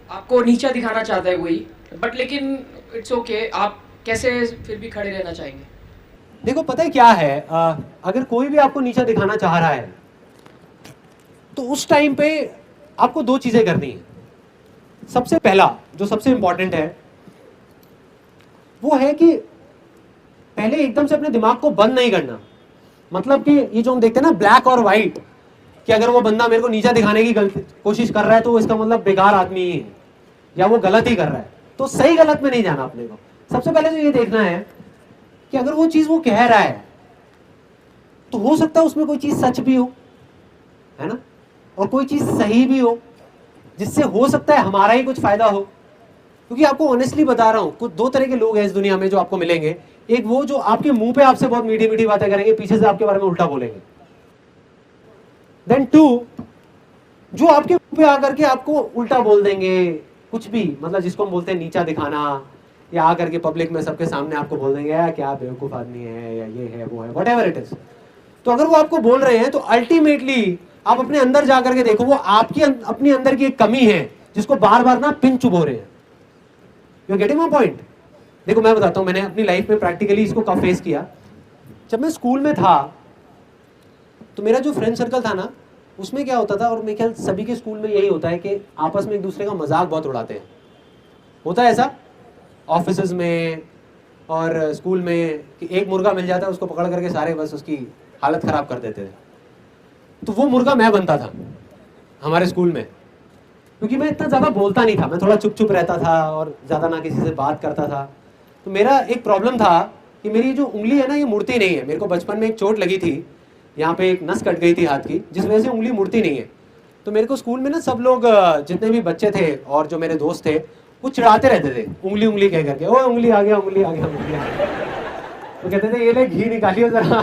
आपको नीचा दिखाना चाहता है वही, बट लेकिन इट्स ओके, आप कैसे फिर भी खड़े रहना चाहेंगे? देखो पता है क्या है, अगर कोई भी आपको नीचा दिखाना चाह रहा है तो उस टाइम पे आपको दो चीजें करनी है। सबसे पहला जो सबसे इंपॉर्टेंट है वो है कि पहले एकदम से अपने दिमाग को बंद नहीं करना। मतलब कि ये जो हम देखते हैं ना ब्लैक और व्हाइट, कि अगर वो बंदा मेरे को नीचा दिखाने की कोशिश कर रहा है तो वो इसका मतलब बेकार आदमी ही है या वो गलत ही कर रहा है। तो सही गलत में नहीं जाना अपने को। सबसे पहले तो ये देखना है कि अगर वो चीज वो कह रहा है तो हो सकता है उसमें कोई चीज सच भी हो, है ना, और कोई चीज सही भी हो, जिससे हो सकता है हमारा ही कुछ फायदा हो। क्योंकि आपको ऑनेस्टली बता रहा हूं, कुछ दो तरह के लोग हैं इस दुनिया में जो आपको मिलेंगे। एक वो जो आपके मुंह पे आपसे बहुत मीठी मीठी बातें करेंगे, पीछे से आपके बारे में उल्टा बोलेंगे। देन टू, जो आपके मुंह पे आकर के आपको उल्टा बोल देंगे कुछ भी, मतलब जिसको हम बोलते हैं नीचा दिखाना, या आकर के पब्लिक में सबके सामने आपको बोल देंगे यार क्या बेवकूफ आदमी है, या ये है वो है, वट एवर इट इज। तो अगर वो आपको बोल रहे हैं तो अल्टीमेटली आप अपने अंदर जाकर के देखो, वो आपकी अपनी अंदर की एक कमी है जिसको बार बार ना पिन चुभो रहे हैं। You getting my point? देखो मैं बताता हूं, मैंने अपनी लाइफ में प्रैक्टिकली इसको कब फेस किया। जब मैं स्कूल में था तो मेरा जो फ्रेंड सर्कल था ना, उसमें क्या होता था, और मेरे ख्याल सभी के स्कूल में यही होता है कि आपस में एक दूसरे का मजाक बहुत उड़ाते हैं। होता है ऐसा ऑफिस में और स्कूल में कि एक मुर्गा मिल जाता है, उसको पकड़ करके सारे बस उसकी हालत खराब कर देते थे। तो वो मुर्गा मैं बनता था हमारे स्कूल में, क्योंकि मैं इतना ज़्यादा बोलता नहीं था, मैं थोड़ा चुप चुप रहता था और ज़्यादा ना किसी से बात करता था। तो मेरा एक प्रॉब्लम था कि मेरी जो उंगली है ना ये मुड़ती नहीं है। मेरे को बचपन में एक चोट लगी थी, यहाँ पे एक नस कट गई थी हाथ की, जिस वजह से उंगली मुड़ती नहीं है। तो मेरे को स्कूल में ना सब लोग जितने भी बच्चे थे और जो मेरे दोस्त थे वो चिढ़ाते रहते थे, उंगली उंगली कह करके, ओ उंगली आ गया, उंगली आ गया, उंगली आ गया। तो कहते थे ये ले घी निकालियो जरा।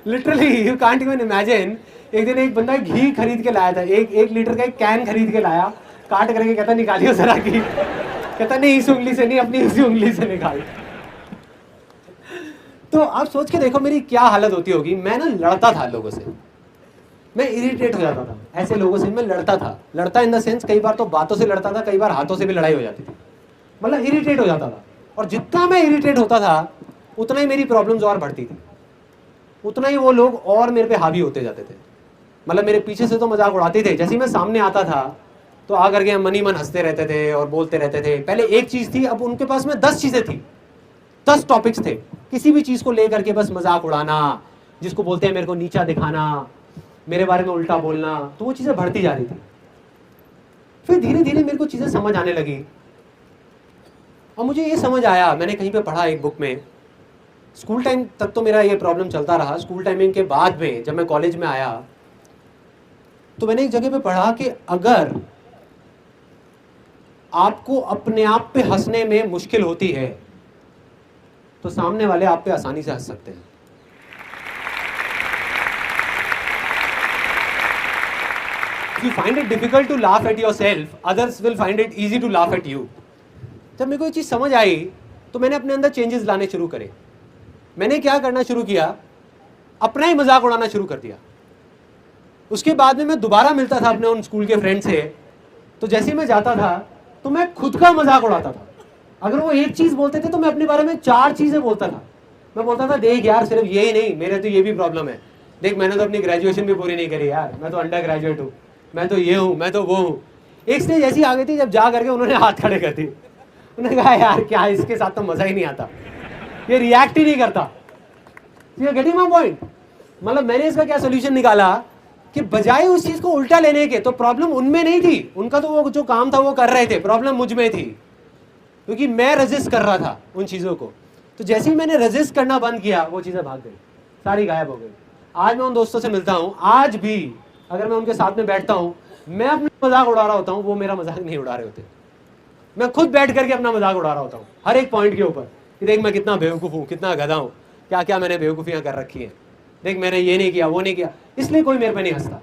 Literally you can't even imagine. एक दिन एक बंदा घी खरीद के लाया था, एक लीटर का एक कैन खरीद के लाया, काट करके कहता निकालियो जरा घी। कहता नहीं इस उंगली से नहीं, अपनी इसी उंगली से निकाल। तो आप सोच के देखो मेरी क्या हालत होती होगी। मैं ना लड़ता था लोगों से, मैं इरिटेट हो जाता था ऐसे लोगों से। मैं लड़ता था, लड़ता इन द सेंस कई बार तो बातों से लड़ता था, कई बार हाथों से भी लड़ाई हो जाती थी। मतलब इरिटेट हो जाता था, और जितना मैं इरिटेट होता था उतना ही मेरी प्रॉब्लम्स और बढ़ती थी, उतना ही वो लोग और मेरे पे हावी होते जाते थे। मतलब मेरे पीछे से तो मजाक उड़ाते थे, जैसे ही मैं सामने आता था तो आकर के मन ही मन हंसते रहते थे और बोलते रहते थे। पहले एक चीज थी, अब उनके पास में 10 चीजें थी, 10 टॉपिक्स थे, किसी भी चीज को लेकर के बस मजाक उड़ाना, जिसको बोलते हैं मेरे को नीचा दिखाना, मेरे बारे में उल्टा बोलना। तो वो चीजें बढ़ती जा रही थी। फिर धीरे धीरे मेरे को चीजें समझ आने लगी, और मुझे ये समझ आया, मैंने कहीं पे पढ़ा एक बुक में। स्कूल टाइम तक तो मेरा ये प्रॉब्लम चलता रहा। स्कूल टाइमिंग के बाद में जब मैं कॉलेज में आया तो मैंने एक जगह पे पढ़ा कि अगर आपको अपने आप पे हंसने में मुश्किल होती है तो सामने वाले आप पे आसानी से हंस सकते हैं। If you find it difficult to laugh at yourself, others will find it easy to laugh at you. जब मेरे को ये चीज समझ आई तो मैंने अपने अंदर चेंजेस लाने शुरू करे। मैंने क्या करना शुरू किया, अपना ही मजाक उड़ाना शुरू कर दिया। उसके बाद में मैं दोबारा मिलता था अपने उन स्कूल के फ्रेंड से, तो जैसे ही मैं जाता था तो मैं खुद का मजाक उड़ाता था। अगर वो एक चीज बोलते थे तो मैं अपने बारे में 4 चीजें बोलता था। मैं बोलता था देख यार सिर्फ ये ही नहीं, मेरे तो ये भी प्रॉब्लम है, देख मैंने तो अपनी ग्रेजुएशन भी पूरी नहीं करी यार, मैं तो अंडर ग्रेजुएट हूँ, मैं तो ये हूँ, मैं तो वो हूँ। एक स्टेज ऐसी आ गई थी जब जा करके उन्होंने हाथ खड़े कर दिए। उन्होंने कहा यार क्या इसके साथ तो मजा ही नहीं आता, ये रिएक्ट ही नहीं करता। You getting my point? मतलब मैंने इसका क्या सोल्यूशन निकाला कि बजाय उस चीज को उल्टा लेने के, तो प्रॉब्लम उनमें नहीं थी, उनका तो वो जो काम था वो कर रहे थे, प्रॉब्लम मुझ में थी, क्योंकि मैं रेजिस्ट कर रहा था उन चीजों को। तो जैसे ही मैंने रेजिस्ट करना बंद किया वो चीजें भाग गई, सारी गायब हो गई। आज मैं उन दोस्तों से मिलता हूँ, आज भी अगर मैं उनके साथ में बैठता हूँ, मैं अपना मजाक उड़ा रहा होता हूँ, वो मेरा मजाक नहीं उड़ा रहे होते। मैं खुद बैठ करके अपना मजाक उड़ा रहा होता हूँ हर एक पॉइंट के ऊपर कि देख मैं कितना बेवकूफ़ हूँ, कितना गधा हूँ, क्या क्या मैंने बेवकूफ़ियाँ कर रखी हैं, देख मैंने ये नहीं किया वो नहीं किया। इसलिए कोई मेरे पे नहीं हंसता।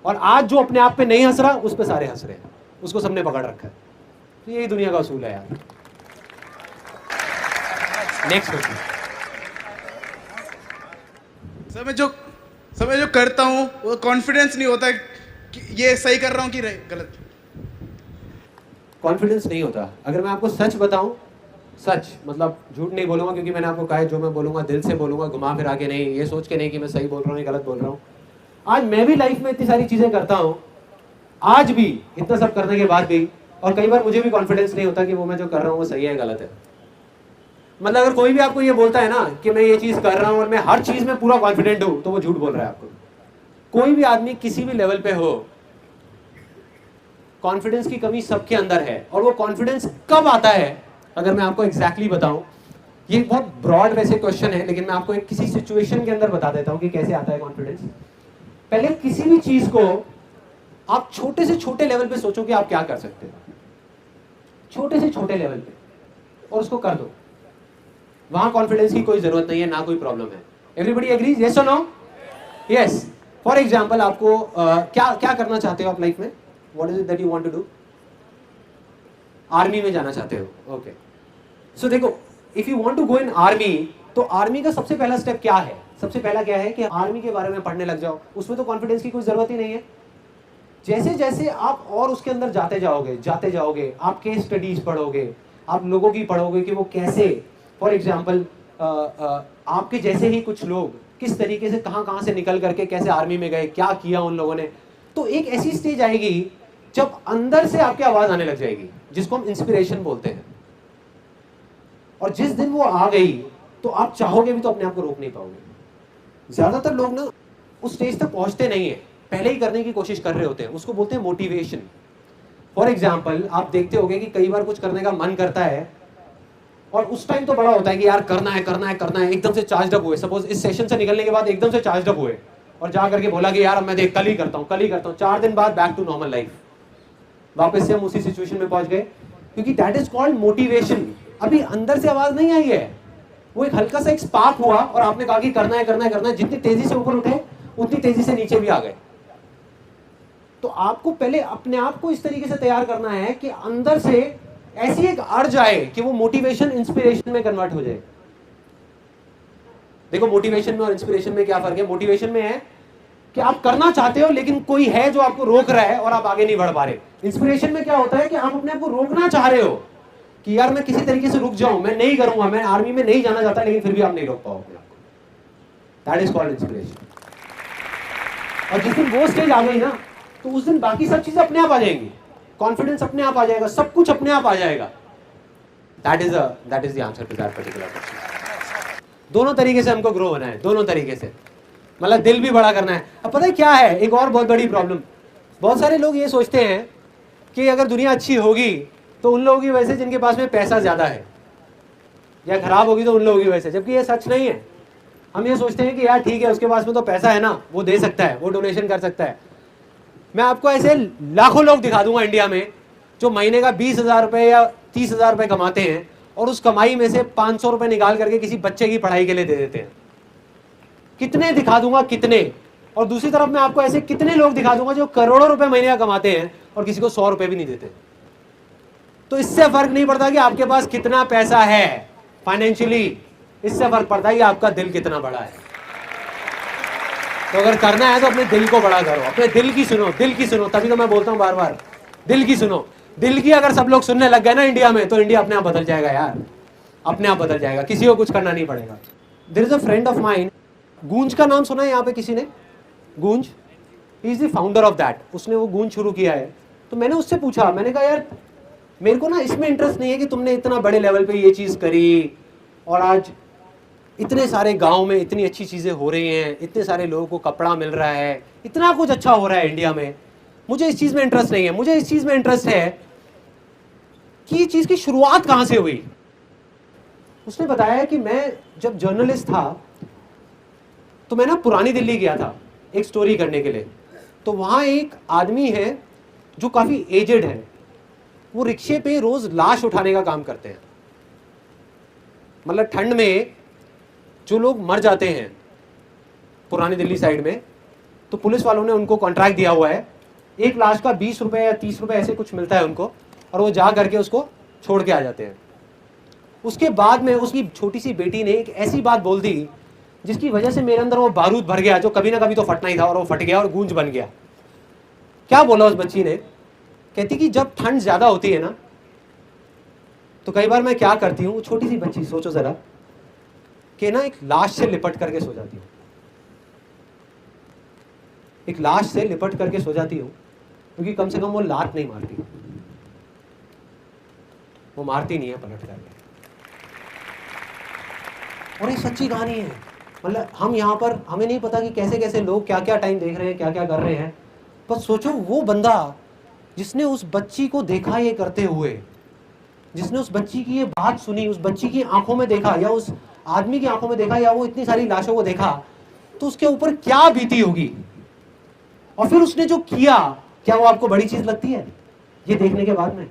और आज जो अपने आप पे नहीं हंस रहा उस पे सारे हंस रहे हैं, उसको सबने पकड़ रखा है। तो यही दुनिया का असूल है यार। Next question. सर मैं जो करता हूँ वो कॉन्फिडेंस नहीं होता कि ये सही कर रहा हूँ कि गलत? कॉन्फिडेंस नहीं होता। अगर मैं आपको सच बताऊं, सच मतलब झूठ नहीं बोलूंगा, क्योंकि मैंने आपको कहा है जो मैं बोलूंगा दिल से बोलूंगा, घुमा फिरा के नहीं, ये सोच के नहीं कि मैं सही बोल रहा हूँ या गलत बोल रहा हूँ। आज मैं भी लाइफ में इतनी सारी चीजें करता हूँ, आज भी इतना सब करने के बाद भी, और कई बार मुझे भी कॉन्फिडेंस नहीं होता कि वो मैं जो कर रहा हूँ वो सही है गलत है। मतलब अगर कोई भी आपको ये बोलता है ना कि मैं ये चीज कर रहा हूँ और मैं हर चीज में पूरा कॉन्फिडेंट हूँ, तो वो झूठ बोल रहा है आपको। कोई भी आदमी किसी भी लेवल पे हो, कॉन्फिडेंस की कमी सबके अंदर है। और वो कॉन्फिडेंस कब आता है, अगर मैं आपको एग्जैक्टली बताऊं, ये बहुत ब्रॉड वैसे क्वेश्चन है, लेकिन मैं आपको एक किसी सिचुएशन के अंदर बता देता हूं कि कैसे आता है कॉन्फिडेंस। पहले किसी भी चीज को आप छोटे से छोटे लेवल पे सोचो कि आप क्या कर सकते हो, छोटे से छोटे लेवल पे, और उसको कर दो। वहां कॉन्फिडेंस की कोई जरूरत नहीं है, ना कोई प्रॉब्लम है। Everybody agrees? यस और नो? यस। फॉर एग्जाम्पल, आपको क्या क्या करना चाहते हो आप लाइफ में? What is it that you want to do? Army में जाना चाहते हो? ओके। सो देखो, if you want to go in army, तो आर्मी का सबसे पहला स्टेप क्या है? सबसे पहला क्या है कि आर्मी के बारे में पढ़ने लग जाओ। उसमें तो कॉन्फिडेंस की कोई जरूरत ही नहीं है। जैसे जैसे आप और उसके अंदर जाते जाओगे, आप केस स्टडीज पढ़ोगे, आप लोगों की पढ़ोगे कि वो कैसे, फॉर एग्जाम्पल आपके जैसे ही कुछ लोग किस तरीके से कहां से निकल करके कैसे आर्मी में गए, क्या किया उन लोगों ने। तो एक ऐसी स्टेज आएगी जब अंदर से आपकी आवाज आने लग जाएगी, जिसको हम इंस्पिरेशन बोलते हैं। और जिस दिन वो आ गई तो आप चाहोगे भी तो अपने आप को रोक नहीं पाओगे। ज्यादातर लोग ना उस स्टेज तक पहुंचते नहीं है, पहले ही करने की कोशिश कर रहे होते हैं। उसको बोलते हैं मोटिवेशन। फॉर एग्जाम्पल, आप देखते होंगे कि कई बार कुछ करने का मन करता है और उस टाइम तो बड़ा होता है कि यार करना है, एकदम से चार्ज अप हुए। सपोज इस सेशन से निकलने के बाद एकदम से चार्ज अप हुए और जा करके बोला कि यार मैं देख कल ही करता हूँ। 4 दिन बाद बैक टू नॉर्मल लाइफ, वापस से हम उसी सिचुएशन में पहुंच गए, क्योंकि दैट इज कॉल्ड मोटिवेशन। अभी अंदर से आवाज नहीं आई है, वो एक हल्का सा एक स्पार्क हुआ और आपने कहा कि करना है। जितनी तेजी से ऊपर उठे उतनी तेजी से नीचे भी आ गए। तो आपको पहले अपने आप को इस तरीके से तैयार करना है कि अंदर से ऐसी एक अर्ज आए कि वो मोटिवेशन इंस्पिरेशन में कन्वर्ट हो जाए। देखो, मोटिवेशन में और इंस्पिरेशन में क्या फर्क है? मोटिवेशन में है कि आप करना चाहते हो लेकिन कोई है जो आपको रोक रहा है और आप आगे नहीं बढ़ पा रहे। इंस्पिरेशन में क्या होता है कि आप अपने आप को रोकना चाह रहे हो कि यार मैं किसी तरीके से रुक जाऊं, मैं नहीं करूंगा, मैं आर्मी में नहीं जाना चाहता, लेकिन फिर भी आप नहीं रोक पाओगे। That is called inspiration. और जिस दिन वो स्टेज आ गई ना, तो उस दिन बाकी सब चीजें अपने आप आ जाएंगी। कॉन्फिडेंस अपने आप आ जाएगा, सब कुछ अपने आप आ जाएगा। That is the answer to that particular question. दोनों तरीके से हमको ग्रो होना है, दोनों तरीके से। मतलब दिल भी बड़ा करना है। अब पता है क्या है एक और बहुत बड़ी प्रॉब्लम? बहुत सारे लोग ये सोचते हैं कि अगर दुनिया अच्छी होगी तो उन लोगों की वजह से जिनके पास में पैसा ज्यादा है, या खराब होगी तो उन लोगों की वजह से, जबकि ये सच नहीं है। हम ये सोचते हैं कि यार ठीक है, उसके पास में तो पैसा है ना, वो दे सकता है, वो डोनेशन कर सकता है। मैं आपको ऐसे लाखों लोग दिखा दूंगा इंडिया में जो महीने का 20,000 रुपए या 30,000 रुपए कमाते हैं और उस कमाई में से 500 रुपए निकाल करके किसी बच्चे की पढ़ाई के लिए दे देते हैं। कितने दिखा दूंगा, कितने। और दूसरी तरफ मैं आपको ऐसे कितने लोग दिखा दूंगा जो करोड़ों रुपए महीने का कमाते हैं और किसी को 100 रुपए भी नहीं देते। तो इससे फर्क नहीं पड़ता कि आपके पास कितना पैसा है फाइनेंशियली, इससे फर्क पड़ता है कि आपका दिल कितना बड़ा है। तो अगर करना है तो अपने दिल को बड़ा करो, अपने दिल की सुनो। तभी तो मैं बोलता हूं बार बार, दिल की सुनो। दिल की अगर सब लोग सुनने लग गए ना इंडिया में, तो इंडिया अपने आप बदल जाएगा यार, अपने आप बदल जाएगा, किसी को कुछ करना नहीं पड़ेगा। There is a friend of mine, Goonj का नाम सुना है यहाँ पे किसी ने? गूंज, he is the founder of that. उसने वो गूंज शुरू किया है। तो मैंने उससे पूछा, मैंने कहा यार मेरे को ना इसमें इंटरेस्ट नहीं है कि तुमने इतना बड़े लेवल पे ये चीज करी और आज इतने सारे गांव में इतनी अच्छी चीजें हो रही हैं, इतने सारे लोगों को कपड़ा मिल रहा है, इतना कुछ अच्छा हो रहा है इंडिया में। मुझे इस चीज में इंटरेस्ट नहीं है। मुझे इस चीज में इंटरेस्ट है कि ये चीज की शुरुआत कहां से हुई। उसने बताया कि मैं जब जर्नलिस्ट था तो मैं ना पुरानी दिल्ली गया था एक स्टोरी करने के लिए। तो वहां एक आदमी है जो काफी एजेड है, वो रिक्शे पे रोज लाश उठाने का काम करते हैं। मतलब ठंड में जो लोग मर जाते हैं पुरानी दिल्ली साइड में, तो पुलिस वालों ने उनको कॉन्ट्रैक्ट दिया हुआ है, एक लाश का 20 रुपए या 30 रुपए ऐसे कुछ मिलता है उनको, और वो जा करके उसको छोड़ के आ जाते हैं। उसके बाद में उसकी छोटी सी बेटी ने एक ऐसी बात बोल दी जिसकी वजह से मेरे अंदर वो बारूद भर गया, जो कभी ना कभी तो फटना ही था, और वो फट गया और गूंज बन गया। क्या बोला उस बच्ची ने, कहती कि जब ठंड ज्यादा होती है ना तो कई बार मैं क्या करती हूँ, छोटी सी बच्ची, सोचो जरा, कि ना एक लाश से लिपट करके सो जाती हूँ, एक लाश से लिपट करके सो जाती हूँ, क्योंकि कम से कम वो लात नहीं मारती, वो मारती नहीं है पलट करके। और ये सच्ची कहानी है। मतलब हम यहाँ पर, हमें नहीं पता कि कैसे कैसे लोग क्या क्या टाइम देख रहे हैं, क्या क्या कर रहे हैं, बस सोचो वो बंदा जिसने उस बच्ची को देखा ये करते हुए, जिसने उस बच्ची की ये बात सुनी, उस बच्ची की आंखों में देखा, या उस आदमी की आंखों में देखा, या वो इतनी सारी लाशों को देखा, तो उसके ऊपर क्या बीती होगी। और फिर उसने जो किया, क्या वो आपको बड़ी चीज लगती है ये देखने के बाद में?